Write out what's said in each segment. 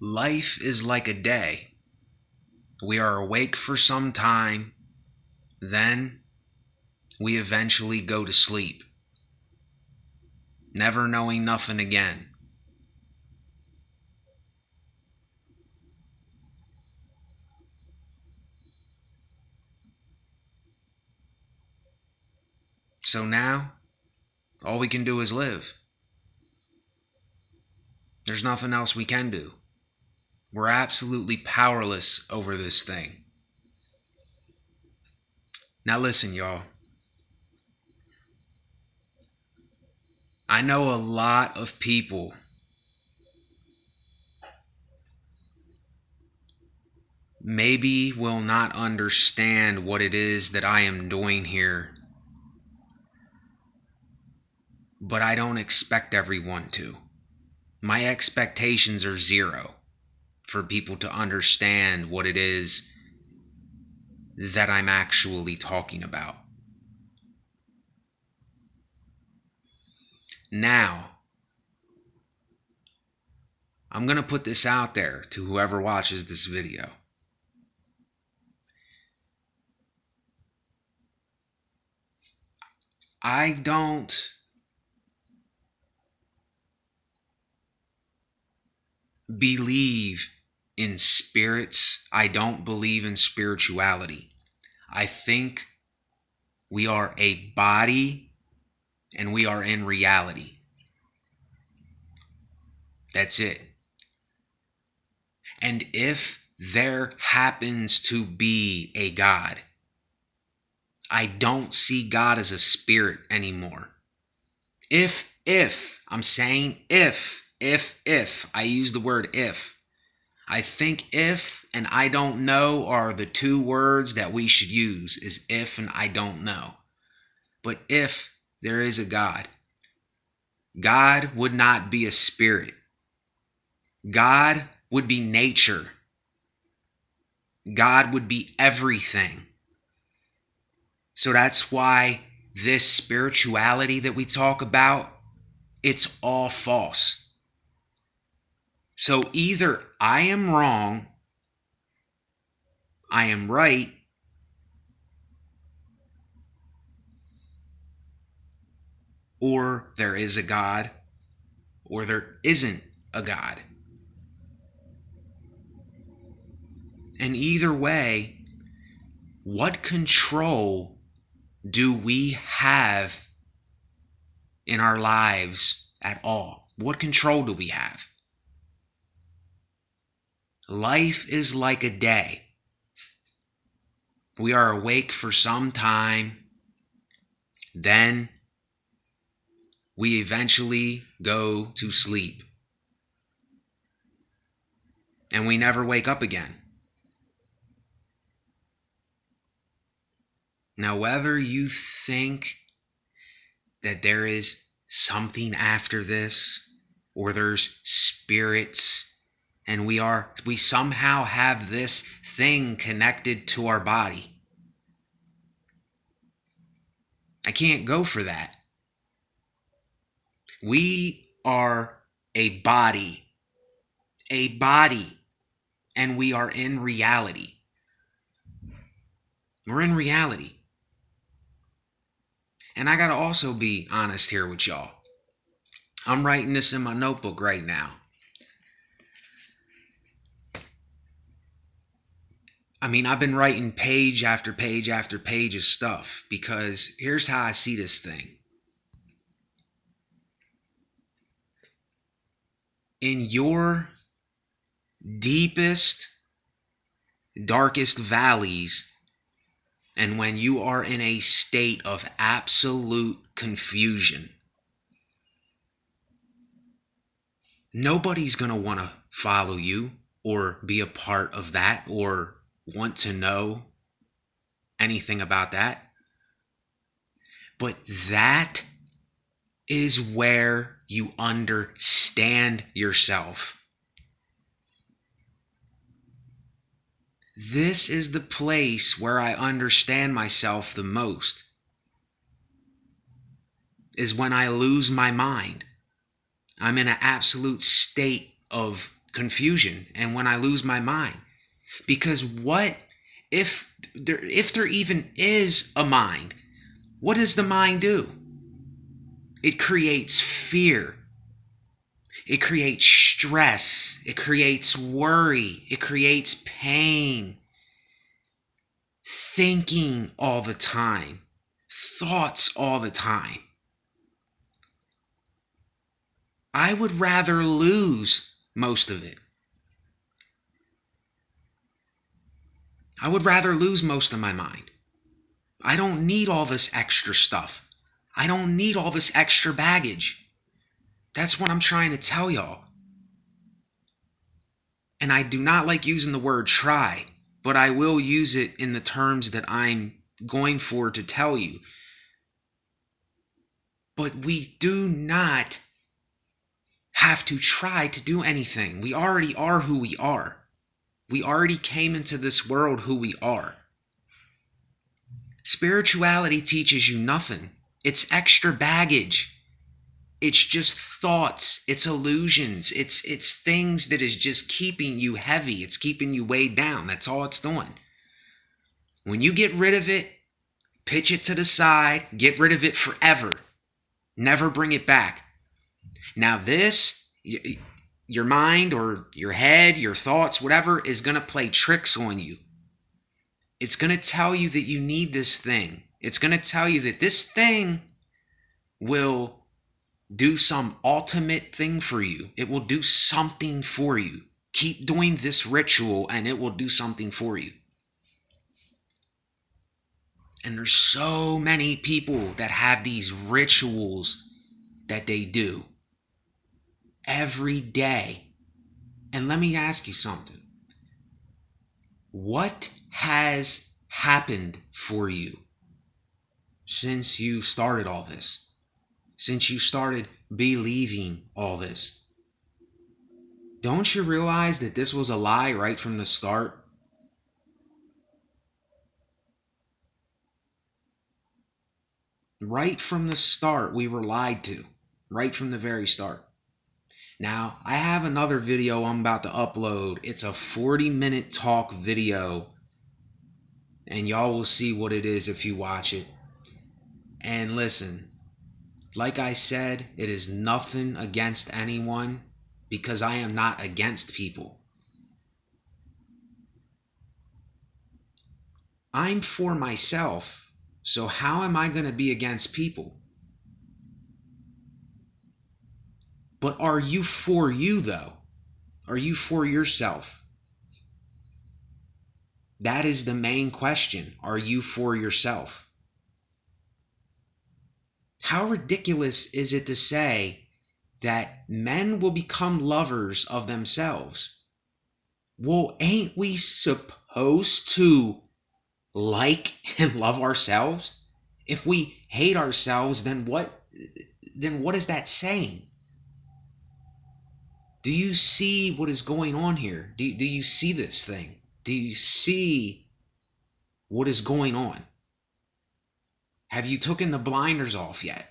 Life is like a day. We are awake for some time, then we eventually go to sleep, never knowing nothing again. So now, all we can do is live. There's nothing else we can do. We're absolutely powerless over this thing. Now listen, y'all. I know a lot of people maybe will not understand what it is that I am doing here, but I don't expect everyone to. My expectations are zero for people to understand what it is that I'm actually talking about. Now, I'm going to put this out there to whoever watches this video. I don't believe in spirits. I don't believe in spirituality. I think we are a body and we are in reality. That's it. And if there happens to be a God, I don't see God as a spirit anymore. If, I'm saying if, I use the word if. I think if and I don't know are the two words that we should use, is if and I don't know. But if there is a God, God would not be a spirit. God would be nature. God would be everything. So that's why this spirituality that we talk about, it's all false. So either I am wrong, I am right, or there is a God, or there isn't a God. And either way, what control do we have in our lives at all? What control do we have? Life is like a day. We are awake for some time, then we eventually go to sleep. And we never wake up again. Now, whether you think that there is something after this, or there's spirits, and we somehow have this thing connected to our body, I can't go for that. We are a body, and we are in reality. We're in reality. And I gotta also be honest here with y'all. I'm writing this in my notebook right now. I mean, I've been writing page after page after page of stuff because here's how I see this thing. In your deepest, darkest valleys, and when you are in a state of absolute confusion, nobody's going to want to follow you or be a part of that or want to know anything about that. But that is where you understand yourself. This is the place where I understand myself the most, is when I lose my mind. I'm in an absolute state of confusion and when I lose my mind. Because what if there even is a mind? What does the mind do? It creates fear. It creates stress. It creates worry. It creates pain. Thinking all the time. Thoughts all the time. I would rather lose most of it. I would rather lose most of my mind. I don't need all this extra stuff. I don't need all this extra baggage. That's what I'm trying to tell y'all. And I do not like using the word try, but I will use it in the terms that I'm going for to tell you. But we do not have to try to do anything. We already are who we are. We already came into this world who we are. Spirituality teaches you nothing. It's extra baggage. It's just thoughts. It's illusions. It's things that is just keeping you heavy. It's keeping you weighed down. That's all it's doing. When you get rid of it, pitch it to the side, get rid of it forever. Never bring it back. Now this, your mind or your head, your thoughts, whatever, is going to play tricks on you. It's going to tell you that you need this thing. It's going to tell you that this thing will do some ultimate thing for you. It will do something for you. Keep doing this ritual and it will do something for you. And there's so many people that have these rituals that they do every day. And let me ask you something. What has happened for you since you started all this? Since you started believing all this? Don't you realize that this was a lie right from the start? Right from the start, we were lied to. Right from the very start. Now, I have another video I'm about to upload. It's a 40-minute talk video. And y'all will see what it is if you watch it. And listen, like I said, it is nothing against anyone because I am not against people. I'm for myself, so how am I going to be against people? But are you for you, though? Are you for yourself? That is the main question. Are you for yourself? How ridiculous is it to say that men will become lovers of themselves? Well, ain't we supposed to like and love ourselves? If we hate ourselves, then what is that saying? Do you see what is going on here? Do you see this thing? Do you see what is going on? Have you taken the blinders off yet?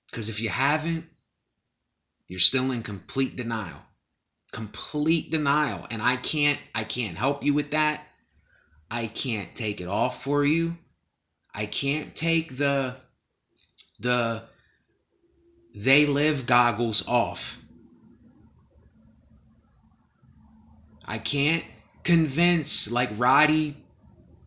Because if you haven't, you're still in complete denial. Complete denial. And I can't help you with that. I can't take it off for you. I can't take the they live goggles off. I can't convince, like Roddy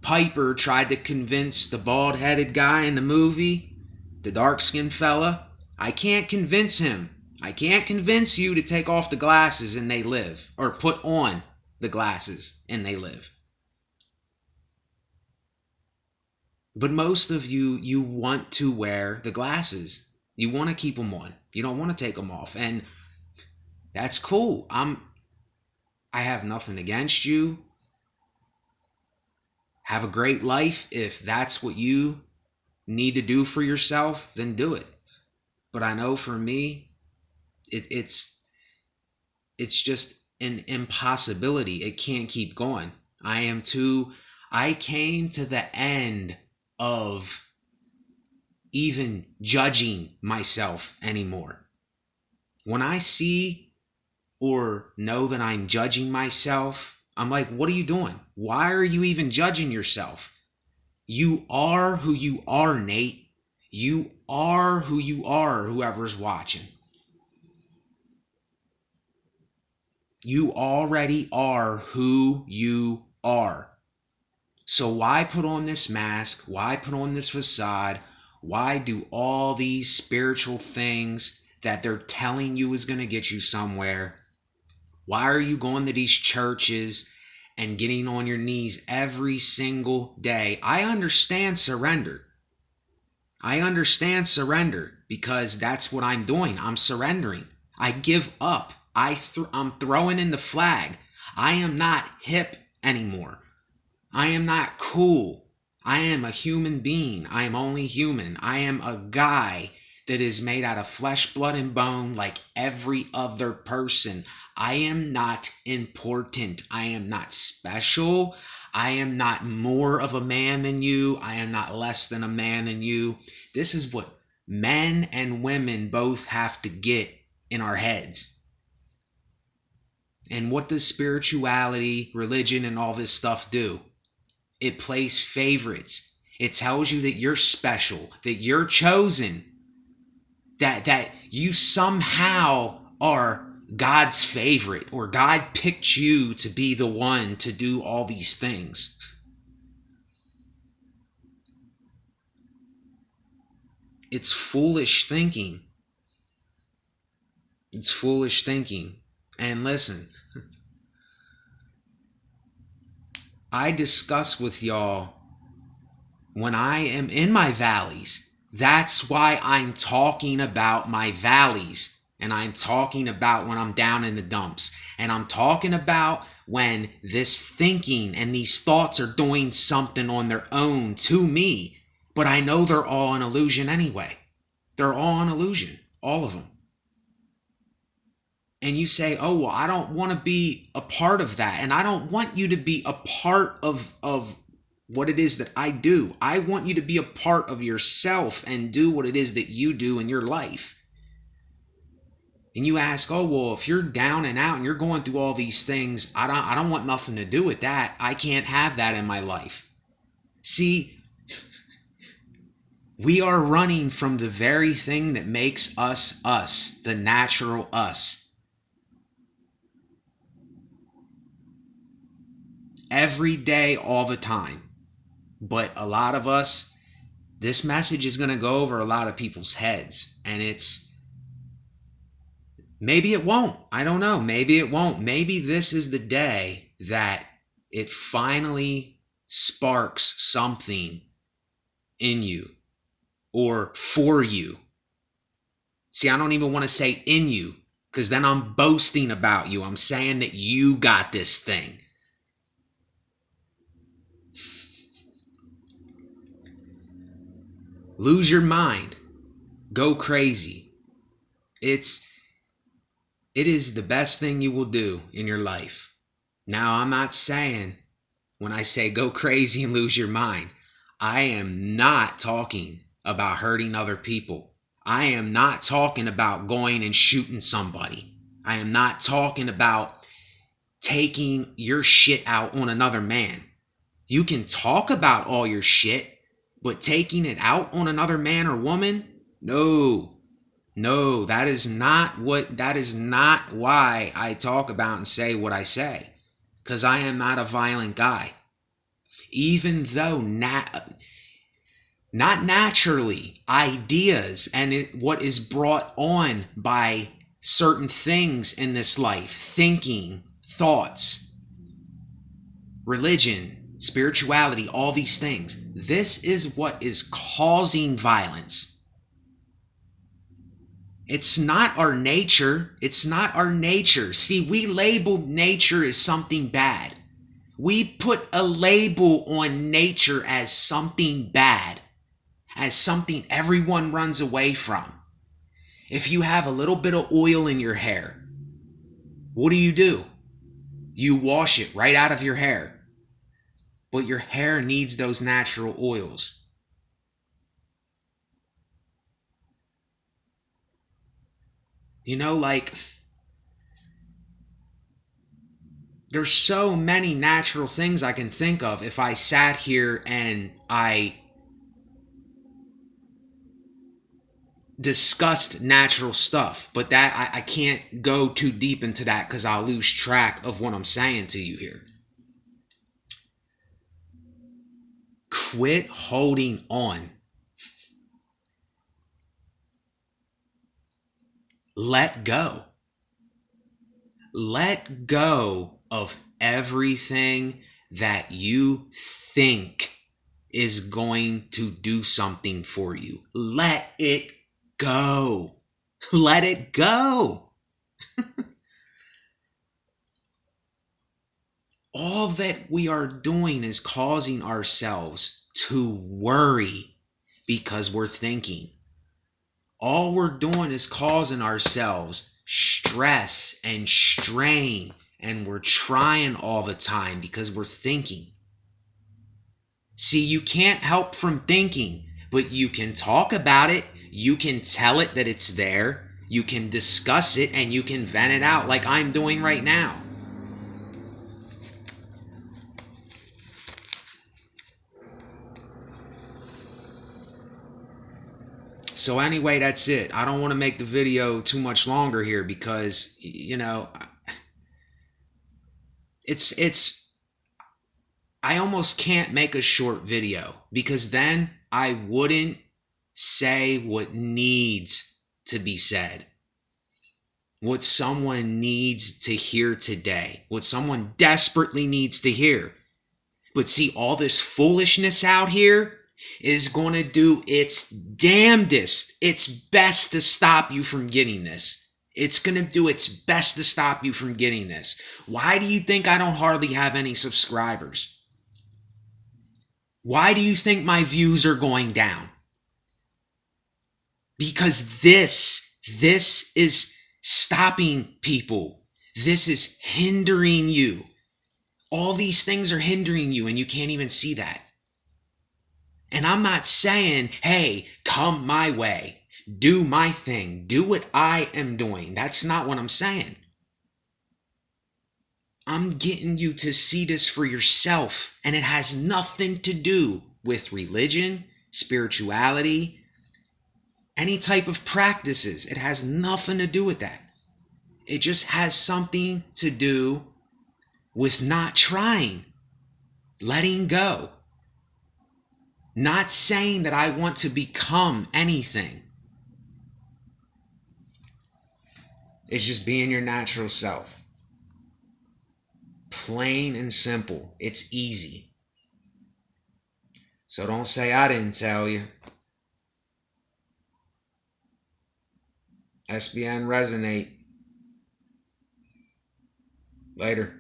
Piper tried to convince the bald-headed guy in the movie, the dark-skinned fella. I can't convince him. I can't convince you to take off the glasses and they live, or put on the glasses and they live. But most of you want to wear the glasses. You want to keep them on. You don't want to take them off. And that's cool. I have nothing against you. Have a great life. If that's what you need to do for yourself, then do it. But I know for me, it's just an impossibility. It can't keep going. I came to the end of even judging myself anymore. When I see or know that I'm judging myself, I'm like, what are you doing? Why are you even judging yourself? You are who you are, Nate. You are who you are, whoever's watching. You already are who you are. So why put on this mask? Why put on this facade? Why do all these spiritual things that they're telling you is going to get you somewhere? Why are you going to these churches and getting on your knees every single day? I understand surrender. I understand surrender because that's what I'm doing. I'm surrendering. I give up. I'm throwing in the flag. I am not hip anymore. I am not cool. I am a human being. I am only human. I am a guy that is made out of flesh, blood, and bone like every other person. I am not important. I am not special. I am not more of a man than you. I am not less than a man than you. This is what men and women both have to get in our heads. And what does spirituality, religion, and all this stuff do? It plays favorites. It tells you that you're special, that you're chosen, that you somehow are God's favorite, or God picked you to be the one to do all these things. It's foolish thinking. It's foolish thinking. And listen, I discuss with y'all when I am in my valleys. That's why I'm talking about my valleys. And I'm talking about when I'm down in the dumps. And I'm talking about when this thinking and these thoughts are doing something on their own to me. But I know they're all an illusion anyway. They're all an illusion. All of them. And you say, oh, well, I don't want to be a part of that. And I don't want you to be a part of what it is that I do. I want you to be a part of yourself and do what it is that you do in your life. And you ask, oh, well, if you're down and out and you're going through all these things, I don't want nothing to do with that. I can't have that in my life. See, we are running from the very thing that makes us us, the natural us. Every day, all the time. But a lot of us, this message is going to go over a lot of people's heads. And maybe it won't. I don't know. Maybe it won't. Maybe this is the day that it finally sparks something in you or for you. See, I don't even want to say in you because then I'm boasting about you. I'm saying that you got this thing. Lose your mind. Go crazy. It is the best thing you will do in your life. Now, I'm not saying when I say go crazy and lose your mind, I am not talking about hurting other people. I am not talking about going and shooting somebody. I am not talking about taking your shit out on another man. You can talk about all your shit, but taking it out on another man or woman? No, that is not why I talk about and say what I say. Because I am not a violent guy. Even though not naturally, ideas and what is brought on by certain things in this life, thinking, thoughts, religion, spirituality, all these things. This is what is causing violence. It's not our nature. It's not our nature. See, we labeled nature as something bad. We put a label on nature as something bad, as something everyone runs away from. If you have a little bit of oil in your hair, what do? You wash it right out of your hair. But your hair needs those natural oils. You know, like There's so many natural things I can think of if I sat here and I discussed natural stuff, but that I can't go too deep into that because I'll lose track of what I'm saying to you here. Quit holding on. Let go. Let go of everything that you think is going to do something for you. Let it go. Let it go. All that we are doing is causing ourselves to worry because we're thinking. All we're doing is causing ourselves stress and strain, and we're trying all the time because we're thinking. See, you can't help from thinking, but you can talk about it. You can tell it that it's there. You can discuss it and you can vent it out like I'm doing right now. So anyway, that's it. I don't want to make the video too much longer here because, it's I almost can't make a short video because then I wouldn't say what needs to be said. What someone needs to hear today. What someone desperately needs to hear. But see, all this foolishness out here is going to do its damnedest, its best to stop you from getting this. It's going to do its best to stop you from getting this. Why do you think I don't hardly have any subscribers? Why do you think my views are going down? Because this is stopping people. This is hindering you. All these things are hindering you and you can't even see that. And I'm not saying, hey, come my way, do my thing, do what I am doing. That's not what I'm saying. I'm getting you to see this for yourself, and it has nothing to do with religion, spirituality, any type of practices. It has nothing to do with that. It just has something to do with not trying, letting go. Not saying that I want to become anything. It's just being your natural self. Plain and simple. It's easy. So don't say I didn't tell you. SBN Resonate. Later.